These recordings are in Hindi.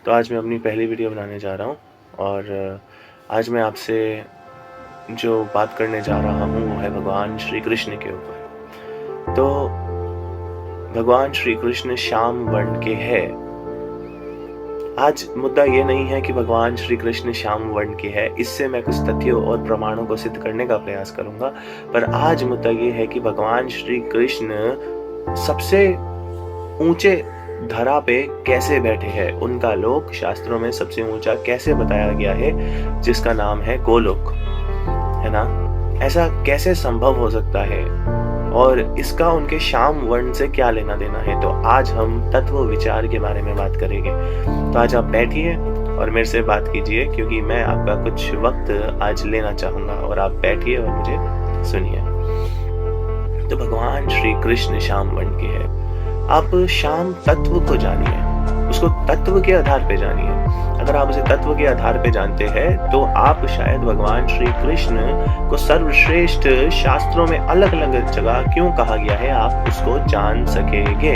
तो आज मैं अपनी पहली वीडियो बनाने जा रहा हूँ और आज मैं आपसे जो बात करने जा रहा हूँ वो है भगवान श्री कृष्ण के ऊपर। तो भगवान श्री कृष्ण श्याम वर्ण के हैं। आज मुद्दा ये नहीं है कि भगवान श्री कृष्ण श्याम वर्ण के हैं, इससे मैं कुछ तथ्यों और प्रमाणों को सिद्ध करने का प्रयास करूंगा। पर आज मुद्दा ये है कि भगवान श्री कृष्ण सबसे ऊंचे धरा पे कैसे बैठे हैं। उनका लोक शास्त्रों में सबसे ऊंचा कैसे बताया गया है, जिसका नाम है गोलोक, है ना। ऐसा कैसे संभव हो सकता है और इसका उनके श्याम वर्ण से क्या लेना देना है। तो आज हम तत्व विचार के बारे में बात करेंगे। तो आज आप बैठिए और मेरे से बात कीजिए, क्योंकि मैं आपका कुछ वक्त आज लेना चाहूंगा और आप बैठिए और मुझे सुनिए। तो भगवान श्री कृष्ण श्याम वर्ण के हैं। आप श्याम तत्व को जानिए, उसको तत्व के आधार पे जानिए। अगर आप उसे तत्व के आधार पे जानते हैं तो आप शायद भगवान श्री कृष्ण को सर्वश्रेष्ठ शास्त्रों में अलग अलग जगह क्यों कहा गया है, आप उसको जान सकेंगे।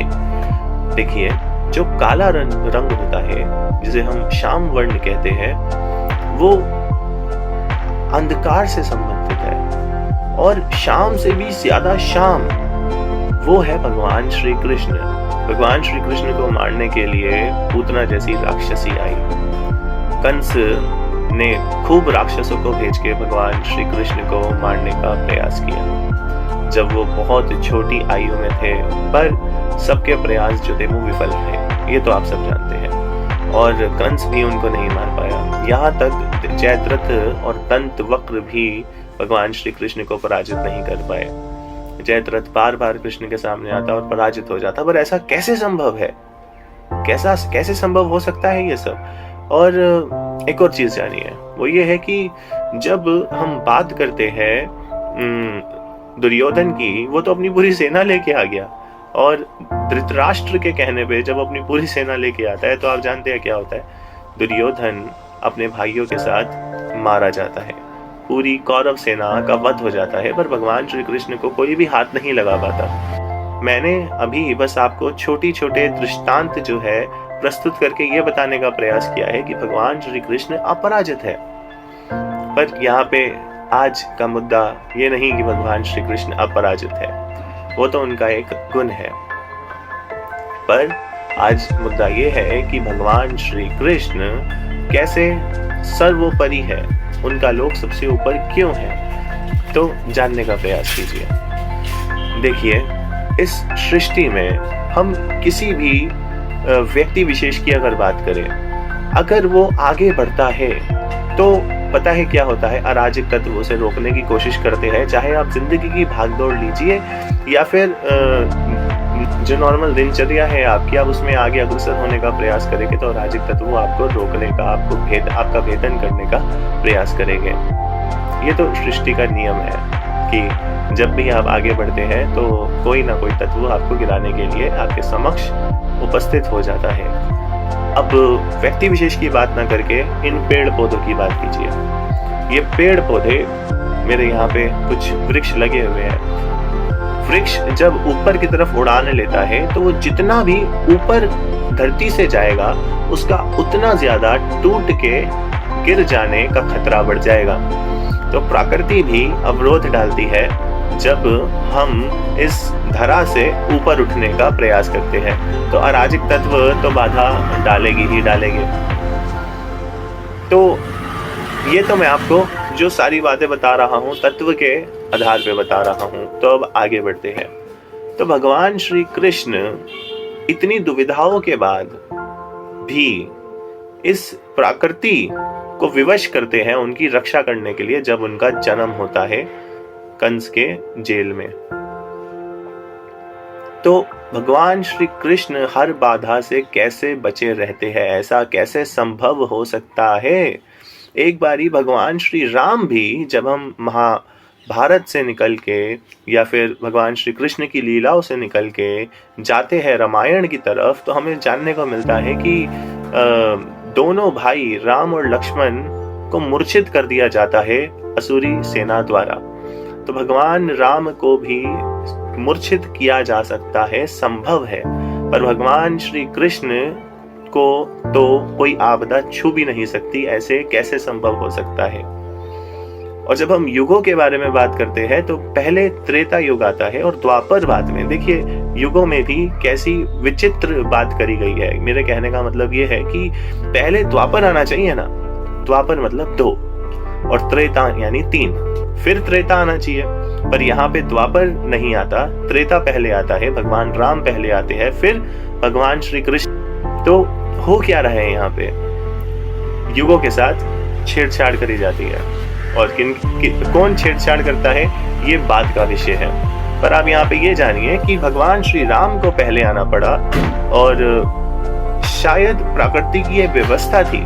देखिए, जो काला रंग होता है, जिसे हम श्याम वर्ण कहते हैं, वो अंधकार से संबंधित है और शाम से भी ज्यादा शाम वो है भगवान श्री कृष्ण। भगवान श्री कृष्ण को मारने के लिए पूतना जैसी राक्षसी आई। कंस ने खूब राक्षसों को भेज के भगवान श्री कृष्ण को मारने का प्रयास किया जब वो बहुत छोटी आयु में थे, पर सबके प्रयास जो थे वो विफल रहे, ये तो आप सब जानते हैं। और कंस भी उनको नहीं मार पाया। यहाँ तक जयद्रथ और दंतवक्र भी भगवान श्री कृष्ण को पराजित नहीं कर पाए। जयद्रथ बार बार कृष्ण के सामने आता और पराजित हो जाता। पर ऐसा कैसे संभव है, कैसे संभव हो सकता है ये सब। और एक और चीज जानिए, वो ये है कि जब हम बात करते हैं दुर्योधन की, वो तो अपनी पूरी सेना लेके आ गया और धृतराष्ट्र के कहने पे जब अपनी पूरी सेना लेके आता है तो आप जानते हैं क्या होता है। दुर्योधन अपने भाइयों के साथ मारा जाता है, पूरी कौरव सेना का वध हो जाता है, पर भगवान श्री कृष्ण को कोई भी हाथ नहीं लगा पाता। मैंने अभी बस आपको छोटे छोटे दृष्टांत जो है प्रस्तुत करके ये बताने का प्रयास किया है कि भगवान श्री कृष्ण अपराजित है। पर यहाँ पे आज का मुद्दा ये नहीं कि भगवान श्री कृष्ण अपराजित है, वो तो उनका एक गुण है। पर आज मुद्दा ये है कि भगवान श्री कृष्ण कैसे सर्वोपरि है, उनका लोक सबसे ऊपर क्यों है, तो जानने का प्रयास कीजिए। देखिए, इस सृष्टि में हम किसी भी व्यक्ति विशेष की अगर बात करें, अगर वो आगे बढ़ता है तो पता है क्या होता है, अराजक तत्व उसे रोकने की कोशिश करते हैं। चाहे आप जिंदगी की भागदौड़ लीजिए या फिर जो नॉर्मल दिनचर्या है आपकी, आप उसमें आगे अग्रसर होने का प्रयास करेंगे तो अराजक तत्व आपको रोकने का, आपका भेदन करने का प्रयास करेंगे। ये तो सृष्टि का नियम है कि जब भी आप आगे बढ़ते हैं तो कोई ना कोई तत्व आपको गिराने के लिए आपके समक्ष उपस्थित हो जाता है। अब व्यक्ति विशेष की बात ना करके इन पेड़ पौधों की बात कीजिए। ये पेड़ पौधे, मेरे यहाँ पे कुछ वृक्ष लगे हुए हैं। वृक्ष जब ऊपर की तरफ उड़ान लेता है तो वो जितना भी ऊपर धरती से जाएगा उसका उतना ज्यादा टूट के गिर जाने का खतरा बढ़ जाएगा। तो प्रकृति भी अवरोध डालती है जब हम इस धरा से ऊपर उठने का प्रयास करते हैं। तो अराजक तत्व तो बाधा डालेगी ही डालेगी। तो ये तो मैं आपको जो सारी बातें बता रहा हूँ तत्व के आधार पे बता रहा हूँ। तो अब आगे बढ़ते हैं। तो भगवान श्री कृष्ण इतनी दुविधाओं के बाद भी इस प्रकृति को विवश करते हैं उनकी रक्षा करने के लिए, जब उनका जन्म होता है कंस के जेल में। तो भगवान श्री कृष्ण हर बाधा से कैसे बचे रहते हैं, ऐसा कैसे संभव हो सकता है। एक बारी भगवान श्री राम भी, जब हम महाभारत से निकल के या फिर भगवान श्री कृष्ण की लीलाओं से निकल के जाते हैं रामायण की तरफ, तो हमें जानने को मिलता है कि दोनों भाई राम और लक्ष्मण को मूर्छित कर दिया जाता है असुरी सेना द्वारा। तो भगवान राम को भी मूर्छित किया जा सकता है, संभव है, पर भगवान श्री कृष्ण को तो कोई आपदा छू भी नहीं सकती, ऐसे कैसे संभव हो सकता है। और जब हम युगों के बारे में बात करते हैं तो पहले त्रेता युग आता है और द्वापर बाद में। देखिए युगों में भी कैसी विचित्र बात करी गई है। मेरे कहने का मतलब ये है कि पहले द्वापर आना चाहिए ना, द्वापर मतलब 2 और त्रेता यानी 3, फिर त्रेता आना चाहिए, पर यहाँ पे द्वापर नहीं आता, त्रेता पहले आता है, भगवान राम पहले आते हैं, फिर भगवान श्री कृष्ण। तो हो क्या रहा है यहाँ पे, युगों के साथ छेड़छाड़ करी जाती है और कौन छेड़छाड़ करता है ये बात का विषय है। पर आप यहाँ पे ये जानिए कि भगवान श्री राम को पहले आना पड़ा और शायद प्रकृति की ये व्यवस्था थी,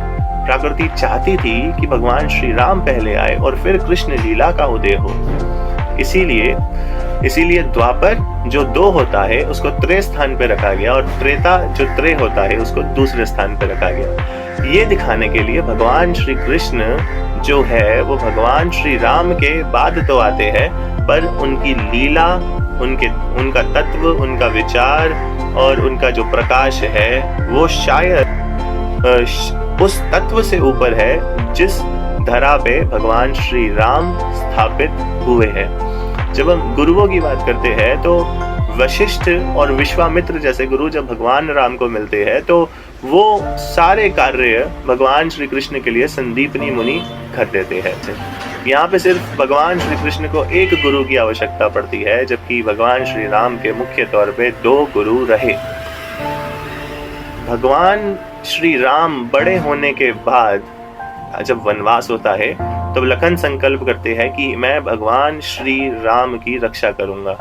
प्रकृति चाहती थी कि भगवान श्री राम पहले आए और फिर कृष्ण लीला का उदय हो। इसीलिए द्वापर जो 2 होता है उसको त्रे स्थान पे रखा गया और त्रेता जो त्रे होता है उसको दूसरे स्थान पे रखा गया। ये दिखाने के लिए भगवान श्री कृष्ण जो है वो भगवान श्री राम के बाद तो आते हैं, पर उनकी लीला, उनका तत्व, उनका विचार और उनका जो प्रकाश है वो शायद उस तत्व से ऊपर है जिस धरा पे भगवान श्री राम स्थापित हुए हैं। जब हम गुरुओं की बात करते हैं तो वशिष्ठ और विश्वामित्र जैसे गुरु जब भगवान राम को मिलते हैं तो वो सारे कार्य भगवान श्री कृष्ण के लिए संदीपनी मुनि कर देते हैं। यहाँ पे सिर्फ भगवान श्री कृष्ण को एक गुरु की आवश्यकता पड़ती है, जबकि भगवान श्री राम के मुख्य तौर पे 2 गुरु रहे। भगवान श्री राम बड़े होने के बाद जब वनवास होता है तब लखन संकल्प करते हैं कि मैं भगवान श्री राम की रक्षा करूंगा।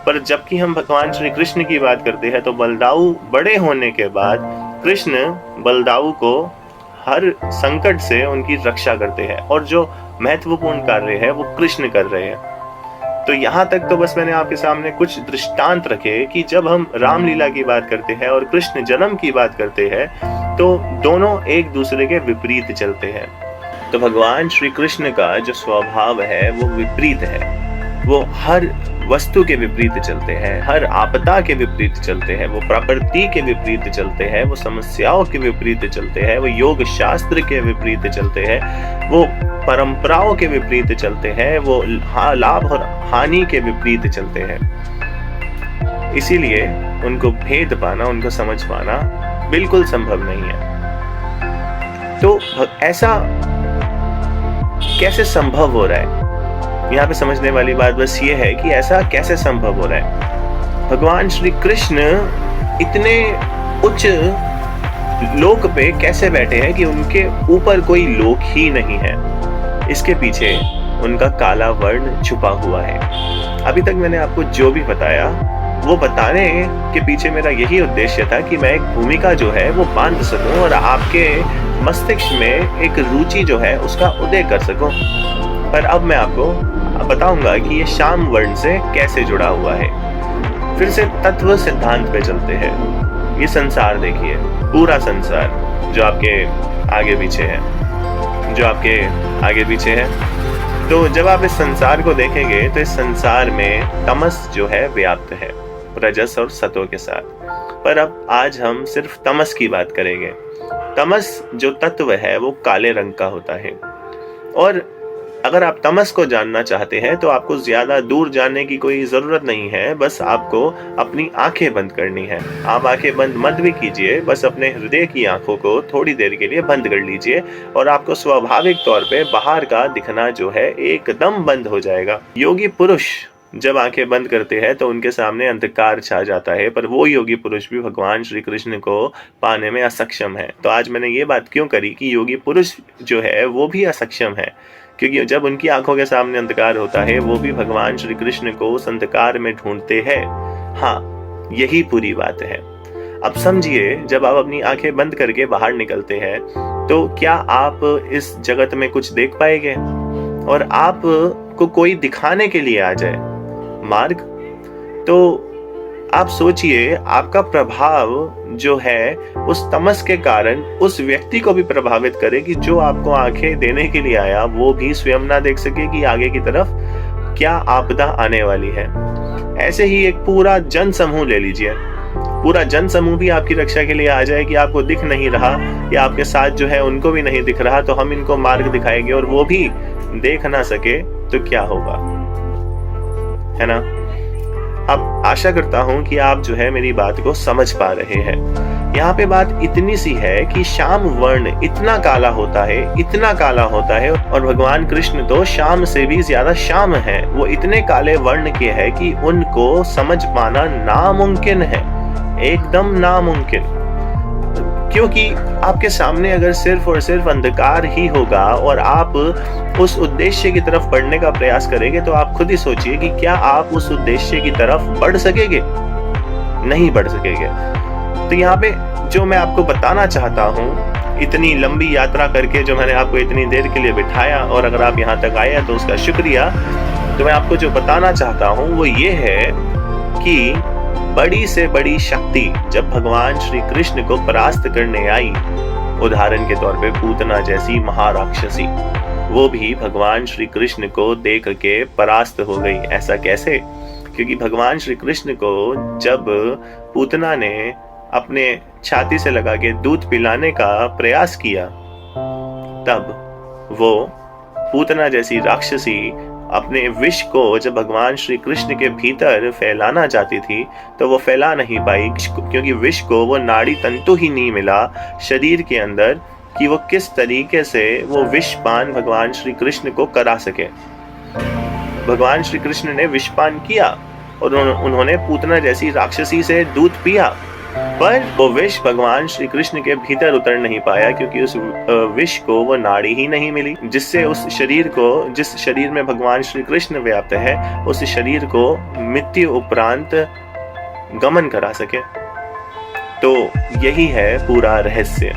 पर जबकि हम भगवान श्री कृष्ण की बात करते हैं तो बलदाऊ बड़े होने के बाद कृष्ण बलदाऊ को हर संकट से उनकी रक्षा करते हैं और जो महत्वपूर्ण कार्य है वो कृष्ण कर रहे हैं। तो यहाँ तक तो बस मैंने आपके सामने कुछ दृष्टांत रखे कि जब हम रामलीला की बात करते हैं और कृष्ण जन्म की बात करते हैं तो दोनों एक दूसरे के विपरीत चलते हैं। तो भगवान श्री कृष्ण का जो स्वभाव है वो विपरीत है, वो हर वस्तु के विपरीत चलते हैं, हर आपदा के विपरीत चलते हैं, वो प्रकृति के विपरीत चलते हैं, वो समस्याओं के विपरीत चलते हैं, वो योग शास्त्र के विपरीत चलते हैं, वो परंपराओं के विपरीत चलते हैं, वो लाभ और हानि के विपरीत चलते हैं। इसीलिए उनको भेद पाना, उनको समझ पाना बिल्कुल संभव नहीं है। तो ऐसा कैसे संभव हो रहा है? यहाँ पे समझने वाली बात बस ये है कि ऐसा कैसे संभव हो रहा है। भगवान श्री कृष्ण इतने उच्च लोक पे कैसे बैठे हैं कि उनके ऊपर कोई लोक ही नहीं है। इसके पीछे उनका काला वर्ण छुपा हुआ है। अभी तक मैंने आपको जो भी बताया वो बताने के पीछे मेरा यही उद्देश्य था कि मैं एक भूमिका जो है वो बांध सकूं और आपके मस्तिष्क में एक रुचि जो है उसका उदय कर सकूं। पर अब मैं आपको बताऊंगा कि ये शाम वर्ण से कैसे जुड़ा हुआ है। फिर से तत्व सिद्धांत पे चलते हैं। ये संसार देखिए, पूरा संसार जो आपके आगे पीछे है, तो जब आप इस संसार को देखेंगे तो इस संसार में तमस जो है व्याप्त है रजस और सतों के साथ। पर अब आज हम सिर्फ तमस की बात करेंगे। तमस जो तत्व है वो काले रंग का होता है और अगर आप तमस को जानना चाहते हैं तो आपको ज्यादा दूर जाने की कोई जरूरत नहीं है, बस आपको अपनी आंखें बंद करनी है। आप आंखें बंद मत भी कीजिए, बस अपने हृदय की आंखों को थोड़ी देर के लिए बंद कर लीजिए और आपको स्वाभाविक तौर पे बाहर का दिखना जो है एकदम बंद हो जाएगा। योगी पुरुष जब आंखें बंद करते हैं तो उनके सामने अंधकार छा जाता है, पर वो योगी पुरुष भी भगवान श्री कृष्ण को पाने में असक्षम है। तो आज मैंने ये बात क्यों करी कि योगी पुरुष जो है वो भी असक्षम है, क्योंकि जब उनकी आंखों के सामने अंधकार होता है वो भी भगवान श्री कृष्ण को उस अंधकार में ढूंढते हैं। हाँ, यही पूरी बात है। अब समझिए, जब आप अपनी आंखें बंद करके बाहर निकलते हैं तो क्या आप इस जगत में कुछ देख पाएंगे और आप को कोई दिखाने के लिए आ जाए मार्ग, तो आप सोचिए आपका प्रभाव जो है उस तमस के कारण उस व्यक्ति को भी प्रभावित करे कि जो आपको आंखें देने के लिए आया वो भी स्वयं ना देख सके कि आगे की तरफ क्या आपदा आने वाली है। ऐसे ही एक पूरा जन समूह ले लीजिए, पूरा जन समूह भी आपकी रक्षा के लिए आ जाए कि आपको दिख नहीं रहा या आपके साथ जो है उनको भी नहीं दिख रहा, तो हम इनको मार्ग दिखाएंगे, और वो भी देख ना सके तो क्या होगा, है ना। अब आशा करता हूं कि आप जो है मेरी बात को समझ पा रहे हैं। यहाँ पे बात इतनी सी है कि श्याम वर्ण इतना काला होता है, इतना काला होता है, और भगवान कृष्ण तो श्याम से भी ज्यादा श्याम है। वो इतने काले वर्ण के हैं कि उनको समझ पाना नामुमकिन है, एकदम नामुमकिन। क्योंकि आपके सामने अगर सिर्फ और सिर्फ अंधकार ही होगा और आप उस उद्देश्य की तरफ बढ़ने का प्रयास करेंगे, तो आप खुद ही सोचिए कि क्या आप उस उद्देश्य की तरफ बढ़ सकेंगे? नहीं बढ़ सकेंगे। तो यहाँ पे जो मैं आपको बताना चाहता हूँ, इतनी लंबी यात्रा करके जो मैंने आपको इतनी देर के लिए बिठाया, और अगर आप यहाँ तक आए हैं तो उसका शुक्रिया। तो मैं आपको जो बताना चाहता हूँ वो ये है कि बड़ी से बड़ी शक्ति जब भगवान श्री कृष्ण को परास्त करने आई, उदाहरण के तौर पे पूतना जैसी महाराक्षसी, वो भी भगवान श्री कृष्ण को देख के परास्त हो गई। ऐसा कैसे? क्योंकि भगवान श्री कृष्ण को जब पूतना ने अपने छाती से लगा के दूध पिलाने का प्रयास किया, तब वो पूतना जैसी राक्षसी अपने विष को जब भगवान श्री कृष्ण के भीतर फैलाना चाहती थी तो वो फैला नहीं पाई, क्योंकि विष को वो नाड़ी तंतु ही नहीं मिला शरीर के अंदर कि वो किस तरीके से वो विषपान भगवान श्री कृष्ण को करा सके। भगवान श्री कृष्ण ने विषपान किया और उन्होंने पूतना जैसी राक्षसी से दूध पिया, पर वो विष भगवान श्री कृष्ण के भीतर उतर नहीं पाया, क्योंकि उस विष को वो नाड़ी ही नहीं मिली जिससे उस शरीर को, जिस शरीर में भगवान श्री कृष्ण व्याप्त है, उस शरीर को मृत्यु उपरांत गमन करा सके। तो यही है पूरा रहस्य।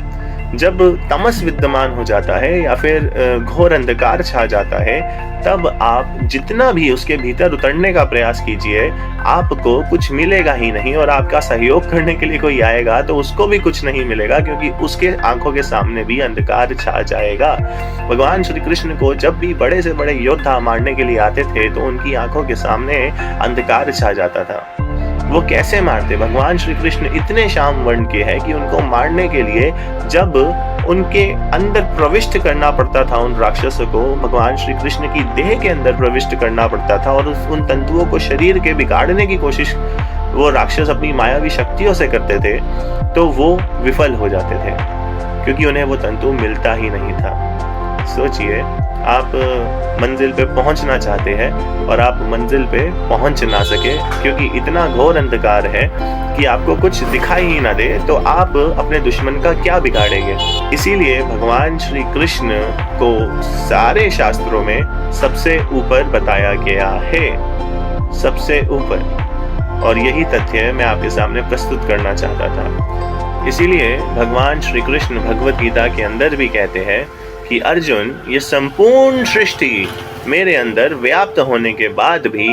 जब तमस विद्यमान हो जाता है या फिर घोर अंधकार छा जाता है, तब आप जितना भी उसके भीतर उतरने का प्रयास कीजिए, आपको कुछ मिलेगा ही नहीं, और आपका सहयोग करने के लिए कोई आएगा तो उसको भी कुछ नहीं मिलेगा, क्योंकि उसके आंखों के सामने भी अंधकार छा जाएगा। भगवान श्री कृष्ण को जब भी बड़े से बड़े योद्धा मारने के लिए आते थे तो उनकी आंखों के सामने अंधकार छा जाता था। वो कैसे मारते? भगवान श्री कृष्ण इतने श्याम वर्ण के हैं कि उनको मारने के लिए जब उनके अंदर प्रविष्ट करना पड़ता था, उन राक्षसों को भगवान श्री कृष्ण की देह के अंदर प्रविष्ट करना पड़ता था और उन तंतुओं को शरीर के बिगाड़ने की कोशिश वो राक्षस अपनी मायावी शक्तियों से करते थे, तो वो विफल हो जाते थे, क्योंकि उन्हें वो तंतु मिलता ही नहीं था। सोचिए, आप मंजिल पे पहुंचना चाहते हैं और आप मंजिल पे पहुंच ना सके, क्योंकि इतना घोर अंधकार है कि आपको कुछ दिखाई ही ना दे, तो आप अपने दुश्मन का क्या बिगाड़ेंगे। इसीलिए भगवान श्री कृष्ण को सारे शास्त्रों में सबसे ऊपर बताया गया है, सबसे ऊपर, और यही तथ्य मैं आपके सामने प्रस्तुत करना चाहता था। इसीलिए भगवान श्री कृष्ण भगवत गीता के अंदर भी कहते हैं कि अर्जुन, ये संपूर्ण सृष्टि मेरे अंदर व्याप्त होने के बाद भी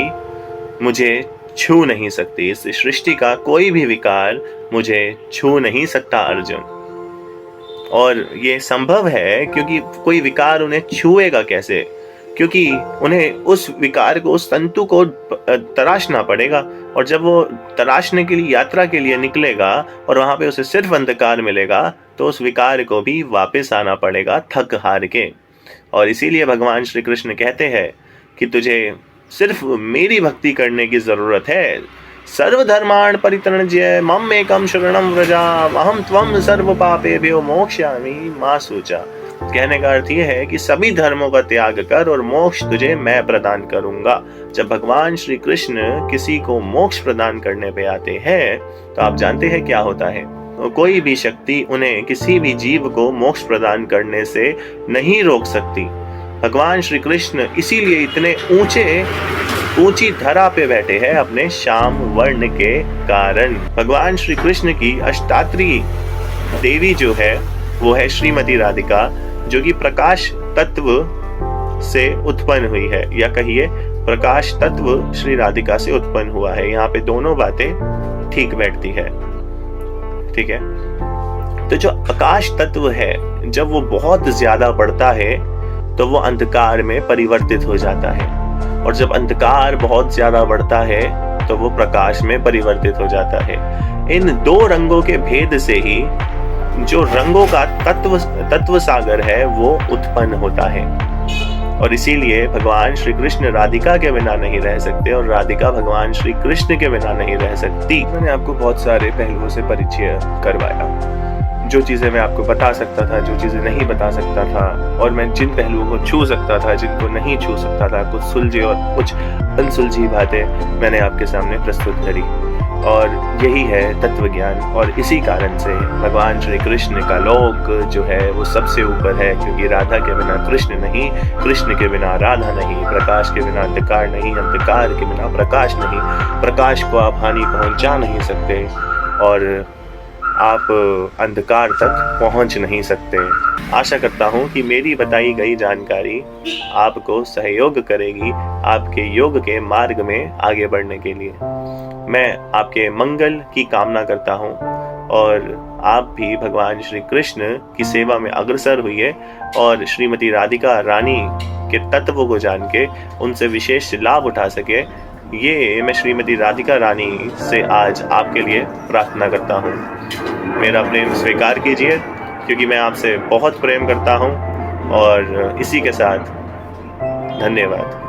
मुझे छू नहीं सकती। इस सृष्टि का कोई भी विकार मुझे छू नहीं सकता अर्जुन। और ये संभव है क्योंकि कोई विकार उन्हें छुएगा कैसे? क्योंकि उन्हें उस विकार को, उस तंतु को तराशना पड़ेगा, और जब वो तराशने के लिए यात्रा के लिए निकलेगा और वहां पे उसे सिर्फ अंधकार मिलेगा, तो उस विकार को भी वापस आना पड़ेगा थक हार के। और इसीलिए भगवान श्री कृष्ण कहते हैं कि तुझे सिर्फ मेरी भक्ति करने की जरूरत है। सर्वधर्मान् परित्यज्य मम एकम शरणं व्रज अहम त्वं सर्व पापेभ्यो मोक्ष्यामि मा शुचा। कहने का अर्थ यह है कि सभी धर्मों का त्याग कर और मोक्ष तुझे मैं प्रदान करूंगा। जब भगवान श्री कृष्ण किसी को मोक्ष प्रदान करने पे आते हैं तो आप जानते हैं क्या होता है? तो कोई भी शक्ति उन्हें, किसी भी जीव को मोक्ष प्रदान करने से नहीं रोक सकती। भगवान श्री कृष्ण इसीलिए इतने ऊंची धरा पे बैठे हैं अपने श्याम वर्ण के कारण। भगवान श्री कृष्ण की अष्टात्री देवी जो है वो है श्रीमती राधिका, जो कि प्रकाश तत्व से उत्पन्न हुई है, या कहिए प्रकाश तत्व श्री राधिका से उत्पन्न हुआ है। यहाँ पे दोनों बातें ठीक बैठती है, ठीक है। तो जो आकाश तत्व है, जब वो बहुत ज्यादा बढ़ता है तो वो अंधकार में परिवर्तित हो जाता है, और जब अंधकार बहुत ज्यादा बढ़ता है तो वो प्रकाश में परिवर्तित हो जाता है। इन दो रंगों के भेद से ही जो रंगों का तत्व सागर है वो उत्पन्न होता है। और इसीलिए भगवान श्री कृष्ण राधिका के बिना नहीं रह सकते और राधिका भगवान श्री कृष्ण के बिना नहीं रह सकती। मैंने आपको बहुत सारे पहलुओं से परिचय करवाया, जो चीजें मैं आपको बता सकता था, जो चीजें नहीं बता सकता था, और मैं जिन पहलुओं को छू सकता था, जिनको नहीं छू सकता था, कुछ सुलझी और कुछ अनसुलझी बातें मैंने आपके सामने प्रस्तुत करी। और यही है तत्व ज्ञान। और इसी कारण से भगवान श्री कृष्ण का लोक जो है वो सबसे ऊपर है, क्योंकि राधा के बिना कृष्ण नहीं, कृष्ण के बिना राधा नहीं, प्रकाश के बिना अंधकार नहीं, अंधकार के बिना प्रकाश नहीं, प्रकाश को आप हानि पहुंचा नहीं सकते और आप अंधकार तक पहुंच नहीं सकते। आशा करता हूं कि मेरी बताई गई जानकारी आपको सहयोग करेगी आपके योग के मार्ग में आगे बढ़ने के लिए। मैं आपके मंगल की कामना करता हूं और आप भी भगवान श्री कृष्ण की सेवा में अग्रसर हुइए और श्रीमती राधिका रानी के तत्व को जान के उनसे विशेष लाभ उठा सके, ये मैं श्रीमती राधिका रानी से आज आपके लिए प्रार्थना करता हूँ। मेरा प्रेम स्वीकार कीजिए, क्योंकि मैं आपसे बहुत प्रेम करता हूँ। और इसी के साथ धन्यवाद।